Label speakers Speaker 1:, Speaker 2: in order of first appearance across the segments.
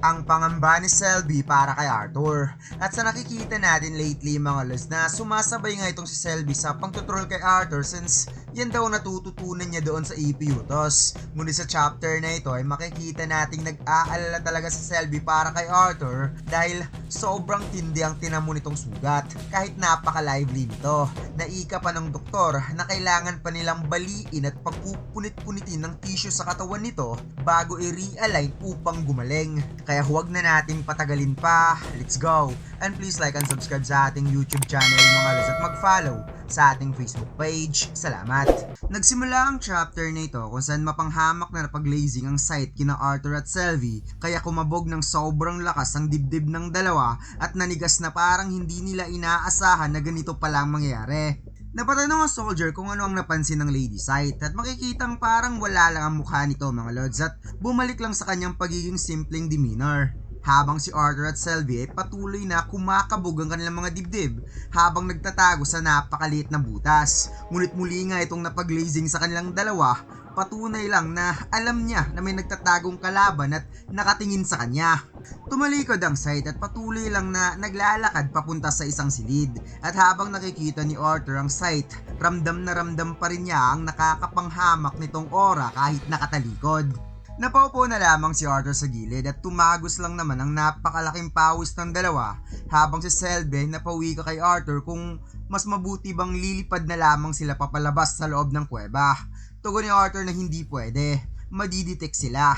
Speaker 1: Ang pangamba ni Selby para kay Arthur. At sa nakikita natin lately mga lods na sumasabay nga itong si Selby sa pangtutrol kay Arthur since yan daw natututunan niya doon sa EP Utos. Ngunit sa chapter na ito ay makikita nating nag-aalala talaga si Selby para kay Arthur dahil sobrang tindi ang tinamo nitong sugat kahit napaka-lively nito. Naika pa ng doktor na kailangan pa nilang baliin at pagpupunit-punitin ng tissue sa katawan nito bago i-realign upang gumaling. Kaya huwag na nating patagalin pa, let's go! And please like and subscribe sa ating YouTube channel mga lods at mag-follow sa ating Facebook page. Salamat! Nagsimula ang chapter na ito kung saan mapanghamak na napaglazing ang sight kina Arthur at Selby kaya kumabog ng sobrang lakas ang dibdib ng dalawa at nanigas na parang hindi nila inaasahan na ganito palang mangyayari. Napatanong ang soldier kung ano ang napansin ng Lady Sight at makikitang parang wala lang ang mukha nito mga lods at bumalik lang sa kanyang pagiging simpleng demeanor. Habang si Arthur at Selby ay patuloy na kumakabog ang kanilang mga dibdib habang nagtatago sa napakaliit na butas. Ngunit muli nga itong napaglazing sa kanilang dalawa, patunay lang na alam niya na may nagtatagong kalaban at nakatingin sa kanya. Tumalikod ang Sight at patuloy lang na naglalakad papunta sa isang silid at habang nakikita ni Arthur ang Sight, ramdam na ramdam pa rin niya ang nakakapanghamak nitong aura kahit nakatalikod. Napaupo na lamang si Arthur sa gilid at tumagos lang naman ang napakalaking pawis ng dalawa habang si Selby napawi ka kay Arthur kung mas mabuti bang lilipad na lamang sila papalabas sa loob ng kuweba. Tugon ni Arthur na hindi pwede, madidetect sila.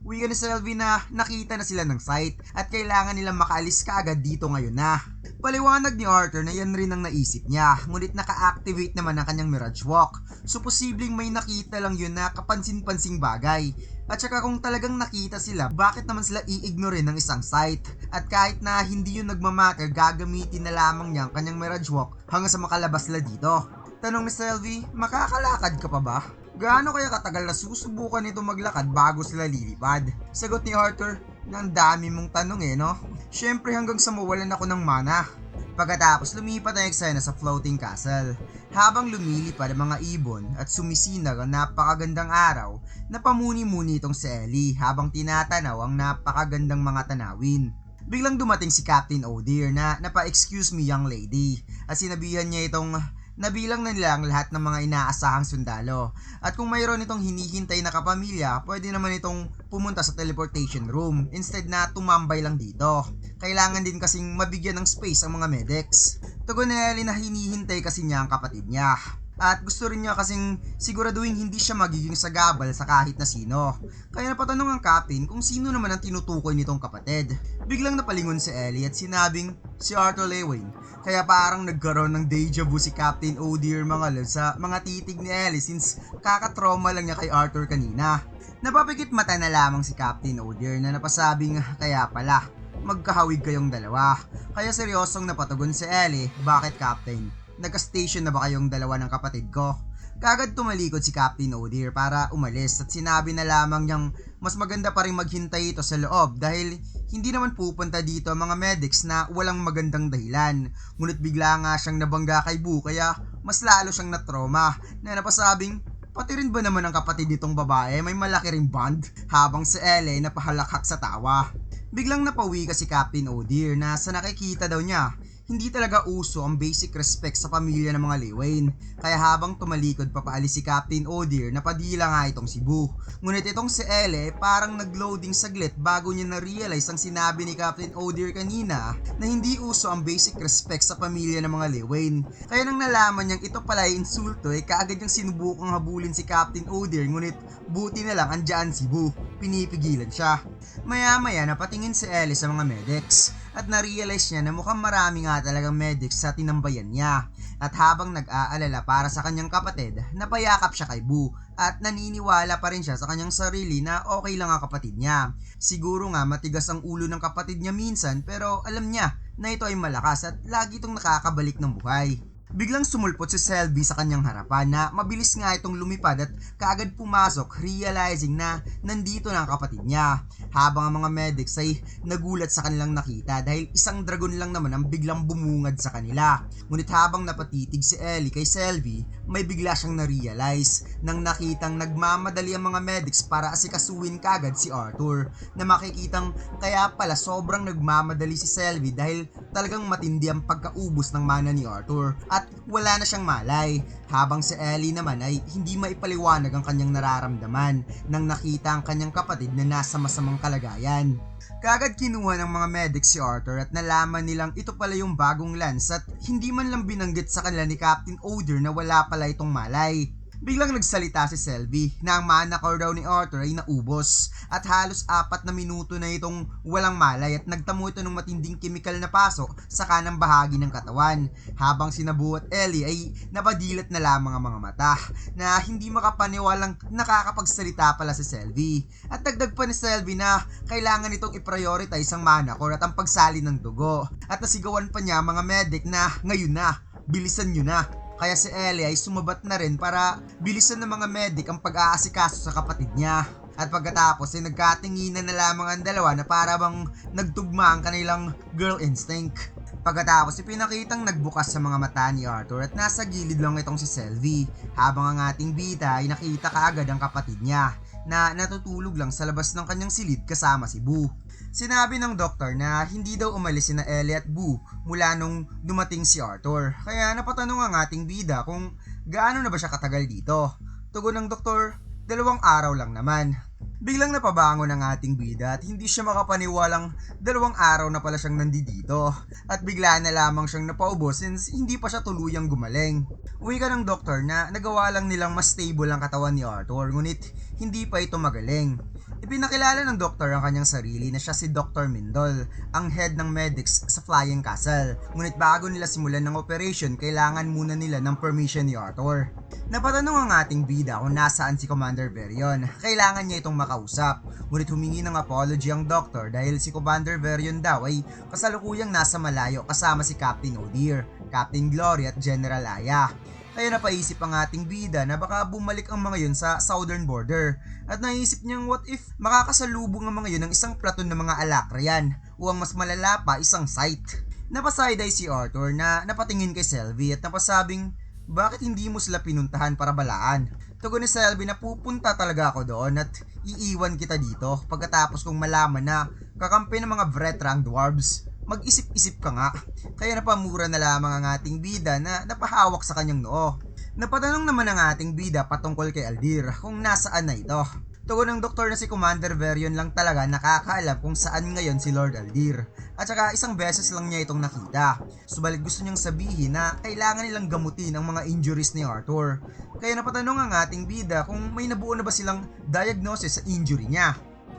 Speaker 1: Wika ni Selby na nakita na sila ng Sight at kailangan nilang makaalis kaagad dito ngayon na. Paliwanag ni Arthur na yan rin ang naisip niya, ngunit naka-activate naman ang kanyang Mirage Walk. So posibleng may nakita lang yun na kapansin-pansing bagay. At saka kung talagang nakita sila, bakit naman sila i-ignore ng isang Sight? At kahit na hindi yun nagmamatter, gagamitin na lamang niya ang kanyang Mirage Walk hanggang sa makalabas sila dito. Tanong ni Selby, makakalakad ka pa ba? Gaano kaya katagal na susubukan nito maglakad bago sila lilipad? Sagot ni Arthur, ang dami mong tanong no? Syempre hanggang sa mawalan ako ng mana. Pagkatapos lumipat ang eksena sa floating castle. Habang lumilipad ang mga ibon at sumisinag ang napakagandang araw, napamuni-muni itong si Ellie habang tinatanaw ang napakagandang mga tanawin. Biglang dumating si Captain O'Dear na napa-excuse me young lady at sinabihan niya itong nabilang na nila ang lahat ng mga inaasahang sundalo at kung mayroon itong hinihintay na kapamilya, pwede naman itong pumunta sa teleportation room instead na tumambay lang dito. Kailangan din kasing mabigyan ng space ang mga medics. Tugon ni Ellie na hinihintay kasi niya ang kapatid niya. At gusto rin niya kasing siguraduhin hindi siya magiging sagabal sa kahit na sino. Kaya napatanong ang captain kung sino naman ang tinutukoy nitong kapatid. Biglang napalingon si Ellie at sinabing si Arthur Lewin. Kaya parang nagkaroon ng deja vu si Captain O'Dear mga lods sa mga titig ni Ellie since kakatrauma lang niya kay Arthur kanina. Napapikit mata na lamang si Captain O'Dear na napasabing kaya pala, magkahawig kayong dalawa. Kaya seryosong napatugon si Ellie, bakit Captain? Nagka-station na ba kayong dalawa ng kapatid ko? Kagad tumalikod si Captain O'Dear para umalis at sinabi na lamang niyang mas maganda pa rin maghintay ito sa loob dahil hindi naman pupunta dito ang mga medics na walang magandang dahilan. Ngunit bigla nga siyang nabangga kay Boo kaya mas lalo siyang natroma na napasabing pati rin ba naman ang kapatid nitong babae may malaki ring bond habang si Ellie napahalakhak sa tawa. Biglang napawi ka si Captain O'Dear na sa nakikita daw niya hindi talaga uso ang basic respect sa pamilya ng mga Lewin. Kaya habang tumalikod papaalis si Captain O'Dear napadila nga itong si Boo. Ngunit itong si Ellie parang nag-loading saglit bago niya na-realize ang sinabi ni Captain O'Dear kanina na hindi uso ang basic respect sa pamilya ng mga Lewin. Kaya nang nalaman niyang ito pala ay insulto ay kaagad niyang sinubukang habulin si Captain O'Dear ngunit buti na lang andyan si Boo. Pinipigilan siya. Maya-maya napatingin si Ellie sa mga medics at na-realize niya na mukhang marami nga talagang medics sa tinambayan niya. At habang nag-aalala para sa kanyang kapatid, napayakap siya kay Boo at naniniwala pa rin siya sa kanyang sarili na okay lang ang kapatid niya. Siguro nga matigas ang ulo ng kapatid niya minsan pero alam niya na ito ay malakas at lagi itong nakakabalik ng buhay. Biglang sumulpot si Selby sa kanyang harapan na mabilis nga itong lumipad at kaagad pumasok, realizing na nandito na ang kapatid niya. Habang ang mga medics ay nagulat sa kanilang nakita dahil isang dragon lang naman ang biglang bumungad sa kanila. Ngunit habang napatitig si Ellie kay Selby, may bigla siyang na-realize nang nakitang nagmamadali ang mga medics para asikasuhin kagad si Arthur, na makikitang kaya pala sobrang nagmamadali si Selby dahil talagang matindi ang pagkaubos ng mana ni Arthur at wala na siyang malay, habang si Ellie naman ay hindi maipaliwanag ang kanyang nararamdaman nang nakita ang kanyang kapatid na nasa masamang kalagayan. Kaagad kinuha ng mga medics si Arthur at nalaman nilang ito pala yung bagong Lance at hindi man lang binanggit sa kanila ni Captain Oder na wala pala itong malay. Biglang nagsalita si Selby na ang mana core daw ni Arthur ay naubos at halos 4 na minuto na itong walang malay at nagtamo ito ng matinding chemical na pasok sa kanang bahagi ng katawan, habang si Nabu at Ellie ay napadilat na lamang ang mga mata na hindi makapaniwalang nakakapagsalita pala si Selby. At dagdag pa ni Selby na kailangan itong i-prioritize ang mana core at ang pagsali ng dugo, at nasigawan pa niya mga medic na ngayon na, bilisan nyo na. Kaya si Ellie ay sumabat na rin para bilisan ng mga medic ang pag-aasikaso sa kapatid niya. At pagkatapos ay nagkatinginan na lamang ang dalawa na para bang nagtugma ang kanilang girl instinct. Pagkatapos ipinakitang nagbukas sa mga mata ni Arthur at nasa gilid lang itong si Selby, habang ang ating bida ay nakita kaagad ang kapatid niya na natutulog lang sa labas ng kanyang silid kasama si Boo. Sinabi ng doktor na hindi daw umalis sina Ellie at Boo mula nung dumating si Arthur, kaya napatanong ang ating bida kung gaano na ba siya katagal dito. Tugon ng doktor, 2 araw lang naman. Biglang napabangon ang ating bida at hindi siya makapaniwalang 2 araw na pala siyang nandito at bigla na lamang siyang napaubo since hindi pa siya tuluyang gumaling. Uwi ka ng doktor na nagawa lang nilang mas stable ang katawan ni Arthur, ngunit hindi pa ito magaling. Ipinakilala ng doktor ang kanyang sarili na siya si Dr. Mindol, ang head ng medics sa Flying Castle. Ngunit bago nila simulan ng operation, kailangan muna nila ng permission ni Arthur. Napatanong ang ating bida kung nasaan si Commander Verion. Kailangan niya itong makausap, ngunit humingi ng apology ang doktor dahil si Commander Verion daw ay kasalukuyang nasa malayo kasama si Captain Odir, Captain Glory at General Aya. Kaya napaisip ang ating bida na baka bumalik ang mga yun sa southern border, at naisip niyang what if makakasalubong ang mga yun ng isang platon ng mga Alacrian o ang mas malala pa, isang site. Napasayday si Arthur na napatingin kay Selby at napasabing, bakit hindi mo sila pinuntahan para balaan? Tugon ni Selby na pupunta talaga ako doon at iiwan kita dito pagkatapos kong malaman na kakampi ng mga Vretra ang dwarves. Mag-isip-isip ka nga. Kaya napamura na lamang ang ating bida na napahawak sa kanyang noo. Napatanong naman ang ating bida patungkol kay Aldir kung nasaan na ito. Tugon ng doktor na si Commander Verion lang talaga nakakaalam kung saan ngayon si Lord Aldir. At saka isang beses lang niya itong nakita. Subalit gusto niyang sabihin na kailangan nilang gamutin ang mga injuries ni Arthur. Kaya napatanong ang ating bida kung may nabuo na ba silang diagnosis sa injury niya.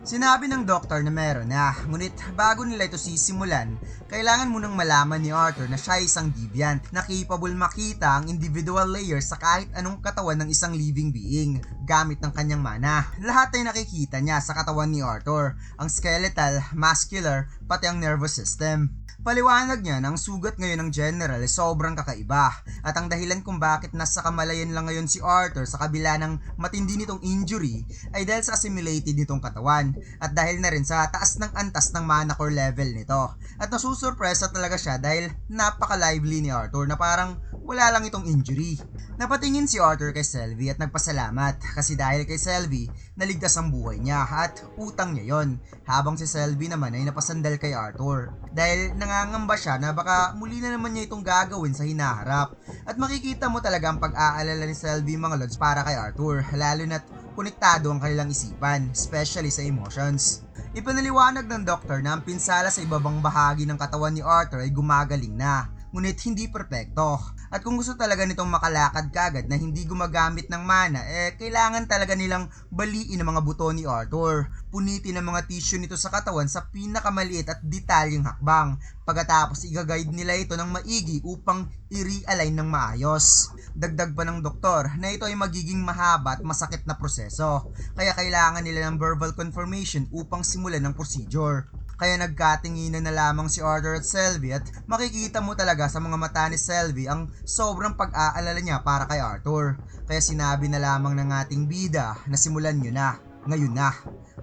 Speaker 1: Sinabi ng doktor na meron na, ngunit bago nila ito sisimulan, kailangan munang malaman ni Arthur na siya ay isang deviant na capable makita ang individual layers sa kahit anong katawan ng isang living being gamit ng kanyang mana. Lahat ay nakikita niya sa katawan ni Arthur, ang skeletal, muscular, pati ang nervous system. Paliwanag niya na ang sugat ngayon ng General ay sobrang kakaiba at ang dahilan kung bakit nasa kamalayan lang ngayon si Arthur sa kabila ng matindi nitong injury ay dahil sa assimilated nitong katawan at dahil na rin sa taas ng antas ng mana core level nito. At nasusurpresa talaga siya dahil napaka-lively ni Arthur na parang wala lang itong injury. Napatingin si Arthur kay Selby at nagpasalamat kasi dahil kay Selby, naligtas ang buhay niya at utang niya yon, habang si Selby naman ay napasandal kay Arthur dahil nangangamba siya na baka muli na naman niya itong gagawin sa hinaharap. At makikita mo talaga ang pag-aalala ni Selby mga lods para kay Arthur, lalo na't konektado ang kanilang isipan, especially sa emotions. Ipinaliwanag ng doktor na ang pinsala sa ibabang bahagi ng katawan ni Arthur ay gumagaling na, ngunit hindi perpekto. At kung gusto talaga nitong makalakad kagad na hindi gumagamit ng mana, kailangan talaga nilang baliin ang mga buto ni Arthur. Punitin ang mga tissue nito sa katawan sa pinakamaliit at detalyeng hakbang. Pagkatapos i-guide nila ito ng maigi upang i-realign ng maayos. Dagdag pa ng doktor na ito ay magiging mahaba at masakit na proseso. Kaya kailangan nila ng verbal confirmation upang simulan ng procedure. Kaya nagkatinginan na lamang si Arthur at Sylvie at makikita mo talaga sa mga mata ni Sylvie ang sobrang pag-aalala niya para kay Arthur. Kaya sinabi na lamang ng ating bida na simulan nyo na, ngayon na.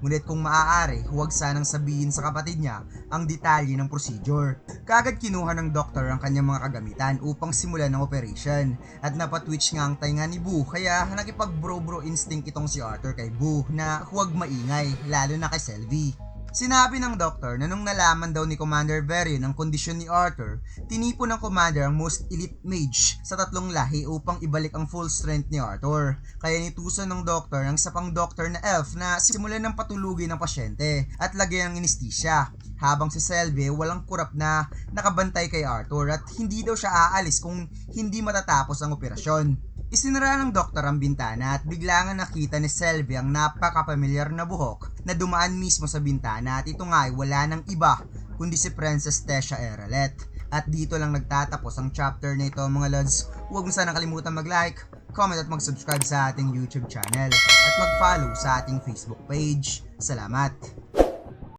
Speaker 1: Ngunit kung maaari, huwag sanang sabihin sa kapatid niya ang detalye ng procedure. Kagad kinuha ng doktor ang kanyang mga kagamitan upang simulan ng operation at napatwitch nga ang tainga ni Boo kaya nakipag-bro-bro instinct itong si Arthur kay Boo na huwag maingay lalo na kay Sylvie. Sinabi ng doktor na nung nalaman daw ni Commander Varian ang kondisyon ni Arthur, tinipon ng Commander ang most elite mage sa 3 lahi upang ibalik ang full strength ni Arthur. Kaya nituson ng doktor ang isa pang doktor na elf na simulan ng patulugin ng pasyente at lagyan ng anesthesia. Habang si Sylvie walang kurap na nakabantay kay Arthur at hindi daw siya aalis kung hindi matatapos ang operasyon. Isinara ng doktor ang bintana at bigla nga nakita ni Sylvie ang napaka-pamilyar na buhok na dumaan mismo sa bintana at ito nga ay wala ng iba kundi si Princess Tessia Eralet. At dito lang nagtatapos ang chapter na ito mga lods. Huwag mo sana kalimutan mag-like, comment at mag-subscribe sa ating YouTube channel at mag-follow sa ating Facebook page. Salamat!